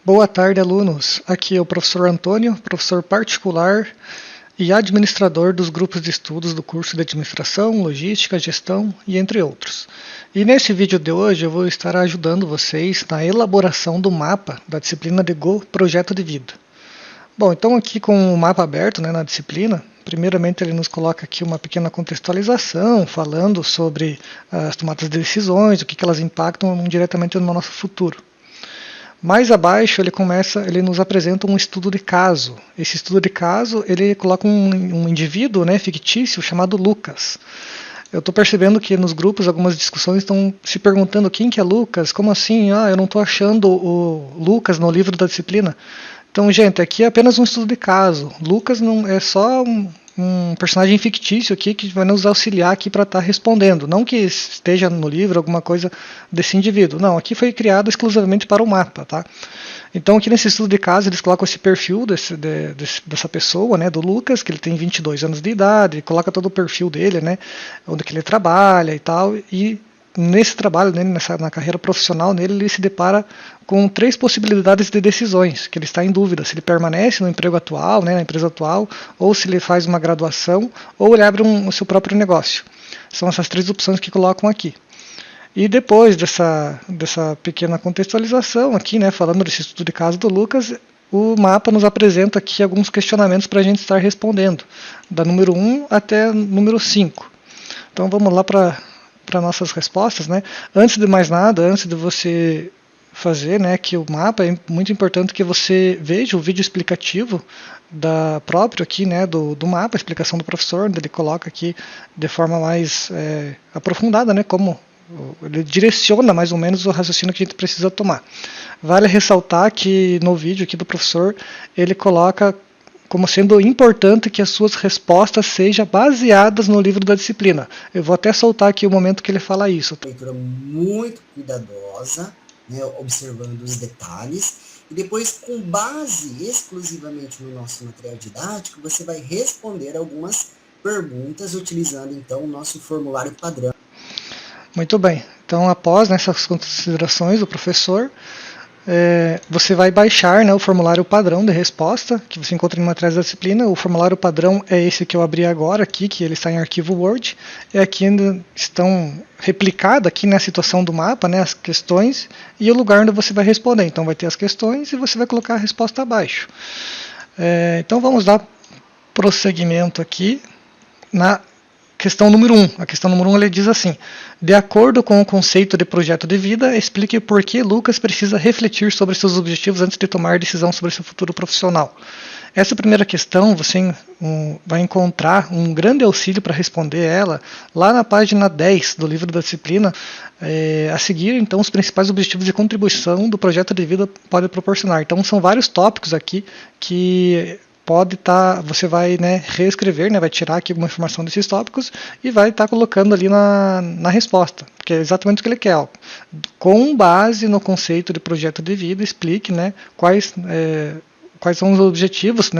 Boa tarde, alunos. Aqui é o professor Antônio, professor particular e administrador dos grupos de estudos do curso de Administração, Logística, Gestão e entre outros. E nesse vídeo de hoje eu vou estar ajudando vocês na elaboração do mapa da disciplina de Go Projeto de Vida. Bom, então aqui com o mapa aberto, na disciplina, primeiramente ele nos coloca aqui uma pequena contextualização, falando sobre as tomadas de decisões, o que elas impactam diretamente no nosso futuro. Mais abaixo ele nos apresenta um estudo de caso. Esse estudo de caso ele coloca um indivíduo fictício chamado Lucas. Eu estou percebendo que nos grupos algumas discussões estão se perguntando quem que é Lucas, como assim? Eu não estou achando o Lucas no livro da disciplina. Então, gente, aqui é apenas um estudo de caso. Lucas não é só um personagem fictício aqui que vai nos auxiliar aqui para estar respondendo. Não que esteja no livro alguma coisa desse indivíduo. Não, aqui foi criado exclusivamente para o mapa, tá? Então aqui nesse estudo de caso eles colocam esse perfil dessa pessoa, do Lucas, que ele tem 22 anos de idade, coloca todo o perfil dele, onde que ele trabalha e tal, e nesse trabalho, na carreira profissional dele, ele se depara com 3 possibilidades de decisões, que ele está em dúvida, se ele permanece no emprego atual, na empresa atual, ou se ele faz uma graduação, ou ele abre o seu próprio negócio. São essas 3 opções que colocam aqui. E depois dessa pequena contextualização aqui, falando desse estudo de caso do Lucas, o mapa nos apresenta aqui alguns questionamentos para a gente estar respondendo, da número 1 até número 5. Então vamos lá para nossas respostas, Antes de mais nada, antes de você fazer, que o mapa, é muito importante que você veja o vídeo explicativo próprio aqui, do mapa, a explicação do professor, onde ele coloca aqui de forma mais aprofundada, como ele direciona mais ou menos o raciocínio que a gente precisa tomar. Vale ressaltar que no vídeo aqui do professor, ele coloca como sendo importante que as suas respostas sejam baseadas no livro da disciplina. Eu vou até soltar aqui o momento que ele fala isso. Leitura muito cuidadosa, observando os detalhes, e depois, com base exclusivamente no nosso material didático, você vai responder algumas perguntas utilizando então o nosso formulário padrão. Muito bem. Então, após essas considerações do professor, você vai baixar o formulário padrão de resposta, que você encontra no material da disciplina. O formulário padrão é esse que eu abri agora, aqui, que ele está em arquivo Word. E aqui ainda estão replicadas aqui na situação do mapa, as questões e o lugar onde você vai responder. Então vai ter as questões e você vai colocar a resposta abaixo. Então vamos dar prosseguimento aqui na questão número 1. A questão número 1 ele diz assim: de acordo com o conceito de projeto de vida, explique por que Lucas precisa refletir sobre seus objetivos antes de tomar decisão sobre seu futuro profissional. Essa primeira questão você vai encontrar um grande auxílio para responder ela lá na página 10 do livro da disciplina. A seguir, então, os principais objetivos de contribuição do projeto de vida pode proporcionar. Então, são vários tópicos aqui que você vai reescrever, vai tirar aqui alguma informação desses tópicos e vai estar colocando ali na resposta, que é exatamente o que ele quer. Com base no conceito de projeto de vida, explique quais são os objetivos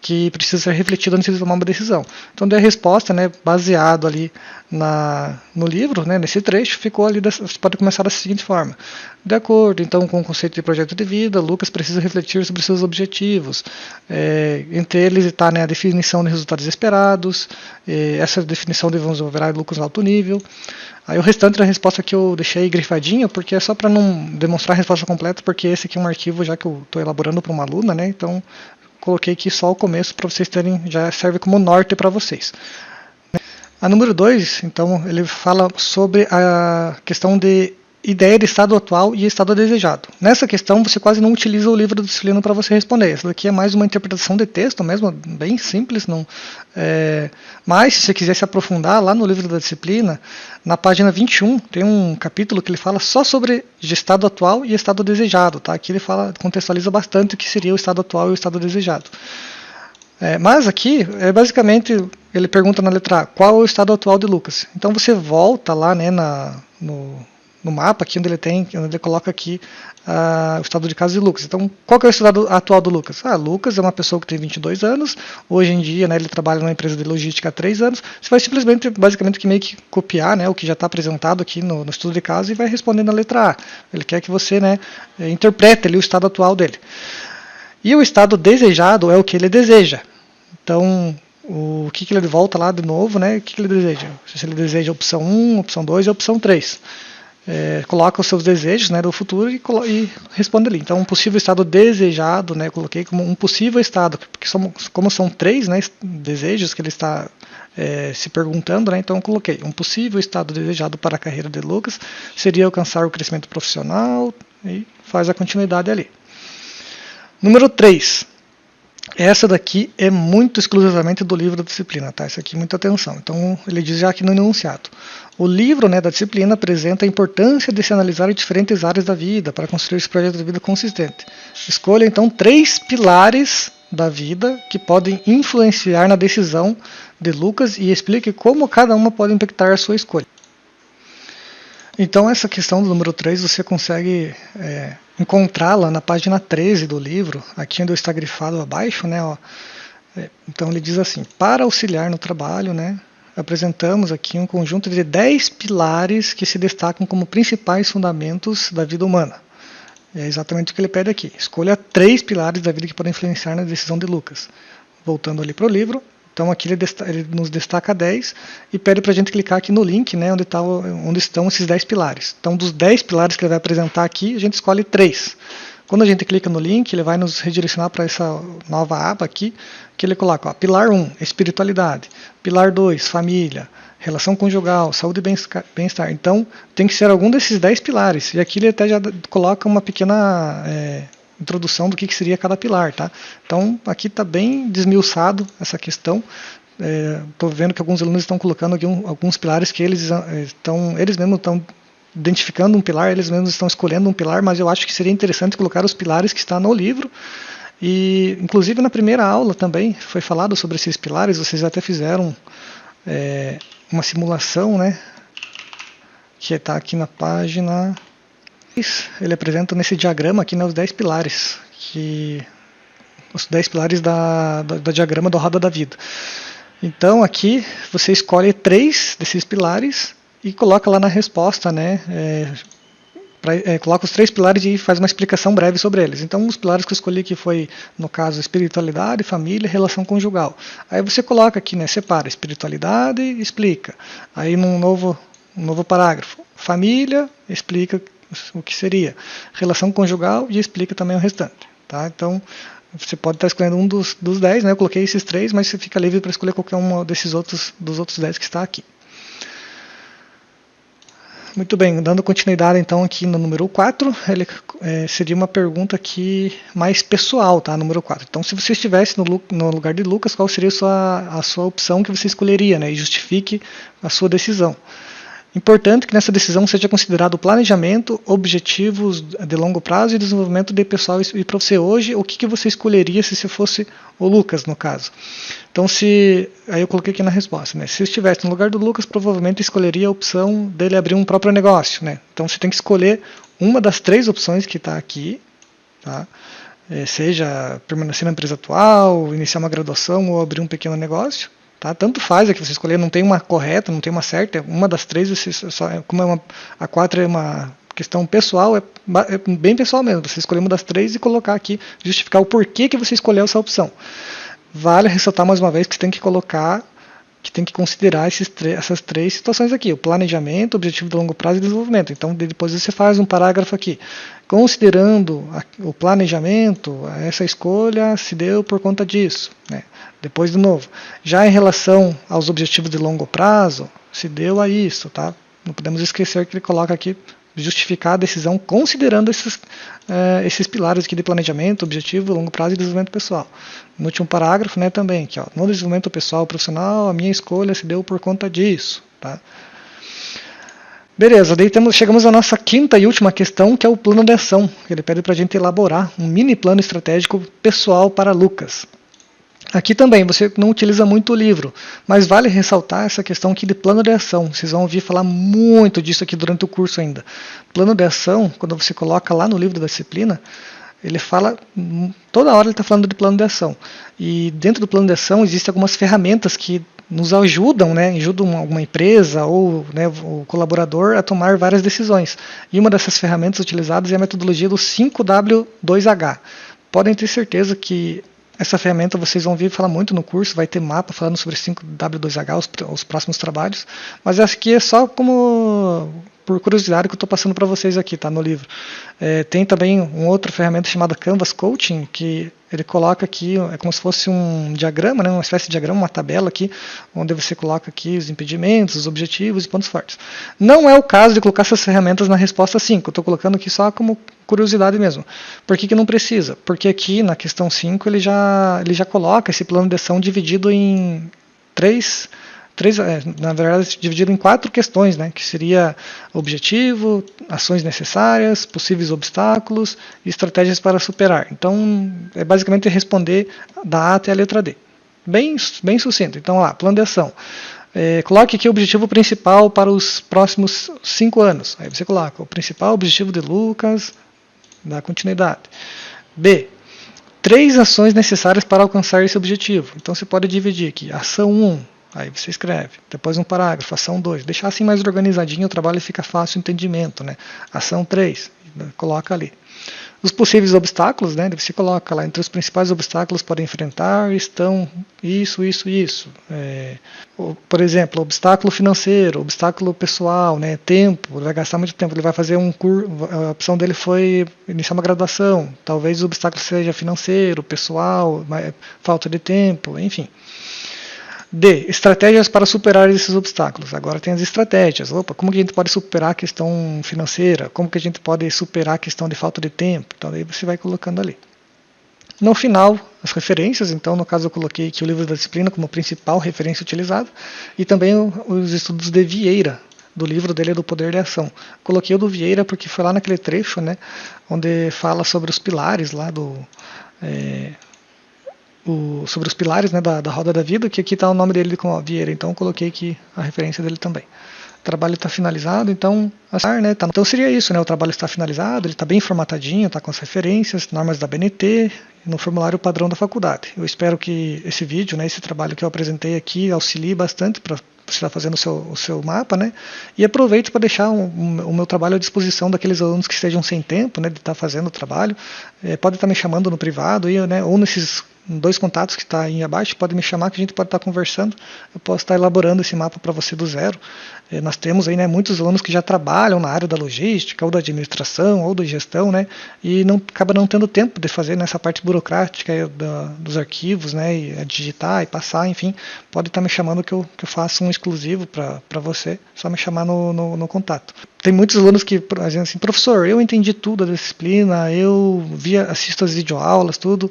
que precisa ser refletido antes de tomar uma decisão. Então, daí a resposta, baseado ali no livro, nesse trecho, ficou ali, você pode começar da seguinte forma: de acordo, então, com o conceito de projeto de vida, Lucas precisa refletir sobre seus objetivos. Entre eles está a definição de resultados esperados, essa definição devemos operar Lucas no alto nível. Aí o restante da resposta que eu deixei grifadinho, porque é só para não demonstrar a resposta completa, porque esse aqui é um arquivo já que eu estou elaborando para uma aluna, então coloquei aqui só o começo para vocês terem, já serve como norte para vocês. A número 2, então, ele fala sobre a questão de ideia de estado atual e estado desejado. Nessa questão, você quase não utiliza o livro da disciplina para você responder. Essa daqui é mais uma interpretação de texto mesmo, bem simples. Mas, se você quiser se aprofundar, lá no livro da disciplina, na página 21, tem um capítulo que ele fala só sobre estado atual e estado desejado. Tá? Aqui ele contextualiza bastante o que seria o estado atual e o estado desejado. Mas aqui, basicamente, ele pergunta na letra A, qual é o estado atual de Lucas? Então você volta lá no no mapa, aqui onde ele coloca aqui o estado de caso de Lucas. Então, qual que é o estado atual do Lucas? Lucas é uma pessoa que tem 22 anos, hoje em dia, né, ele trabalha numa empresa de logística há 3 anos, você vai simplesmente, basicamente, meio que copiar, né, o que já está apresentado aqui no estudo de caso e vai respondendo a letra A. Ele quer que você, né, interprete ali o estado atual dele. E o estado desejado é o que ele deseja. Então, o que ele volta lá de novo, né? O que ele deseja? Se ele deseja a opção 1, opção 2 e a opção 3. Coloca os seus desejos, né, do futuro e responde ali. Então, um possível estado desejado, né, coloquei como um possível estado, porque como são 3, né, desejos que ele está se perguntando, né, então eu coloquei um possível estado desejado para a carreira de Lucas seria alcançar o crescimento profissional e faz a continuidade ali. Número 3. Essa daqui é muito exclusivamente do livro da disciplina, tá? Isso aqui, muita atenção. Então, ele diz já aqui no enunciado. O livro, né, da disciplina apresenta a importância de se analisar diferentes áreas da vida para construir esse projeto de vida consistente. Escolha, então, 3 pilares da vida que podem influenciar na decisão de Lucas e explique como cada uma pode impactar a sua escolha. Então, essa questão do número 3 você consegue encontrá-la na página 13 do livro, aqui onde está grifado abaixo, né? Ó. Então, ele diz assim: para auxiliar no trabalho, né, apresentamos aqui um conjunto de 10 pilares que se destacam como principais fundamentos da vida humana. E é exatamente o que ele pede aqui. Escolha 3 pilares da vida que podem influenciar na decisão de Lucas. Voltando ali para o livro. Então aqui ele nos destaca 10 e pede para a gente clicar aqui no link, né, onde estão esses 10 pilares. Então dos 10 pilares que ele vai apresentar aqui, a gente escolhe 3. Quando a gente clica no link, ele vai nos redirecionar para essa nova aba aqui, que ele coloca, ó, pilar 1, espiritualidade, pilar 2, família, relação conjugal, saúde e bem-estar. Então tem que ser algum desses 10 pilares. E aqui ele até já coloca uma pequena introdução do que seria cada pilar, tá? Então aqui está bem desmiuçado essa questão. Estou vendo que alguns alunos estão colocando aqui alguns pilares que eles mesmos estão identificando um pilar, eles mesmos estão escolhendo um pilar, mas eu acho que seria interessante colocar os pilares que está no livro. E inclusive na primeira aula também foi falado sobre esses pilares, vocês até fizeram uma simulação, né? Que está aqui na página. Ele apresenta nesse diagrama aqui, né, os 10 pilares, os 10 pilares da diagrama da roda da vida. Então aqui você escolhe 3 desses pilares e coloca lá na resposta, né, coloca os 3 pilares e faz uma explicação breve sobre eles. Então os pilares que eu escolhi aqui foi, no caso, espiritualidade, família e relação conjugal. Aí você coloca aqui, né, separa espiritualidade e explica. Aí num novo parágrafo, família, explica o que seria relação conjugal e explica também o restante, tá? Então você pode estar escolhendo um dos 10, né? Eu coloquei esses 3, mas você fica livre para escolher qualquer um dos outros 10 que está aqui. Muito bem, dando continuidade então aqui no número 4, seria uma pergunta aqui mais pessoal, tá? Número 4. Então, se você estivesse no lugar de Lucas, qual seria a sua opção que você escolheria, né? E justifique a sua decisão. Importante que nessa decisão seja considerado o planejamento, objetivos de longo prazo e desenvolvimento de pessoal e para você hoje, o que você escolheria se você fosse o Lucas, no caso. Então, aí eu coloquei aqui na resposta, né? Se eu estivesse no lugar do Lucas, provavelmente escolheria a opção dele abrir um próprio negócio, né? Então, você tem que escolher uma das 3 opções que está aqui, tá? Seja permanecer na empresa atual, iniciar uma graduação ou abrir um pequeno negócio. Tá? Tanto faz a que você escolher, não tem uma correta, não tem uma certa, uma das 3, como a 4 é uma questão pessoal, é bem pessoal mesmo, você escolher uma das 3 e colocar aqui, justificar o porquê que você escolheu essa opção. Vale ressaltar mais uma vez que você tem que colocar, que tem que considerar essas 3 situações aqui, o planejamento, objetivo de longo prazo e desenvolvimento. Então depois você faz um parágrafo aqui, considerando o planejamento, essa escolha se deu por conta disso, né? Depois, de novo, já em relação aos objetivos de longo prazo, se deu a isso, tá? Não podemos esquecer que ele coloca aqui, justificar a decisão considerando esses pilares aqui de planejamento, objetivo, longo prazo e desenvolvimento pessoal. No último parágrafo, né, também, aqui, ó, no desenvolvimento pessoal e profissional, a minha escolha se deu por conta disso, tá? Beleza, daí chegamos à nossa 5ª e última questão, que é o plano de ação. Ele pede para a gente elaborar um mini plano estratégico pessoal para Lucas. Aqui também você não utiliza muito o livro, mas vale ressaltar essa questão aqui de plano de ação. Vocês vão ouvir falar muito disso aqui durante o curso ainda. Plano de ação, quando você coloca lá no livro da disciplina, ele fala, toda hora ele está falando de plano de ação. E dentro do plano de ação existem algumas ferramentas que nos ajudam, né, ajudam alguma empresa ou, né, o colaborador a tomar várias decisões. E uma dessas ferramentas utilizadas é a metodologia do 5W2H. Podem ter certeza que essa ferramenta vocês vão ouvir falar muito no curso, vai ter mapa falando sobre 5W2H, os próximos trabalhos, mas essa aqui é só como por curiosidade que eu estou passando para vocês aqui, tá, no livro. Tem também uma outra ferramenta chamada Canvas Coaching, que ele coloca aqui, é como se fosse um diagrama, né, uma espécie de diagrama, uma tabela aqui, onde você coloca aqui os impedimentos, os objetivos e pontos fortes. Não é o caso de colocar essas ferramentas na resposta 5, eu estou colocando aqui só como curiosidade mesmo. Por que não precisa? Porque aqui na questão 5 ele já coloca esse plano de ação dividido em na verdade, dividido em 4 questões, né, que seria objetivo, ações necessárias, possíveis obstáculos e estratégias para superar. Então, é basicamente responder da A até a letra D. Bem sucinto. Então, lá, plano de ação. Coloque aqui o objetivo principal para os próximos 5 anos. Aí você coloca o principal objetivo de Lucas, dá continuidade. B. 3 ações necessárias para alcançar esse objetivo. Então, você pode dividir aqui. Ação 1. Aí você escreve, depois um parágrafo, ação 2, deixar assim mais organizadinho, o trabalho fica fácil o entendimento, né? Ação 3, coloca ali. Os possíveis obstáculos, né? Você coloca lá, entre os principais obstáculos para enfrentar estão isso. Por exemplo, obstáculo financeiro, obstáculo pessoal, né? Tempo, vai gastar muito tempo, ele vai fazer um curso, a opção dele foi iniciar uma graduação, talvez o obstáculo seja financeiro, pessoal, falta de tempo, enfim. D. Estratégias para superar esses obstáculos. Agora tem as estratégias. Como que a gente pode superar a questão financeira? Como que a gente pode superar a questão de falta de tempo? Então aí você vai colocando ali. No final, as referências. Então, no caso, eu coloquei aqui o livro da disciplina como principal referência utilizada. E também os estudos de Vieira, do livro dele do Poder de Ação. Coloquei o do Vieira porque foi lá naquele trecho, né, onde fala sobre os pilares lá sobre os pilares, né, da roda da vida, que aqui está o nome dele com Vieira, então eu coloquei aqui a referência dele também. O trabalho está finalizado, então, então seria isso, né, o trabalho está finalizado, ele está bem formatadinho, está com as referências, normas da BNT, no formulário padrão da faculdade. Eu espero que esse vídeo, né, esse trabalho que eu apresentei aqui, auxilie bastante para você estar fazendo o seu mapa, né, e aproveite para deixar o meu trabalho à disposição daqueles alunos que estejam sem tempo, né, de estar fazendo o trabalho. Pode estar me chamando no privado, né, ou nesses 2 contatos que está aí abaixo, pode me chamar que a gente pode estar conversando, eu posso estar elaborando esse mapa para você do zero. Nós temos aí, né, muitos alunos que já trabalham na área da logística, ou da administração, ou da gestão, né, e acaba não tendo tempo de fazer nessa parte burocrática dos arquivos, né, e digitar e passar, enfim, pode estar me chamando que eu faço um exclusivo para você, só me chamar no contato. Tem muitos alunos que dizem assim, professor, eu entendi tudo da disciplina, eu assisto as videoaulas, tudo,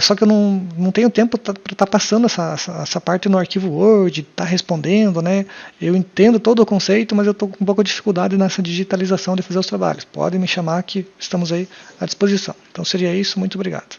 só que eu não tenho tempo para estar passando essa parte no arquivo Word, estar respondendo, né? Eu entendo todo o conceito, mas eu estou com um pouco de dificuldade nessa digitalização de fazer os trabalhos. Podem me chamar que estamos aí à disposição. Então seria isso, muito obrigado.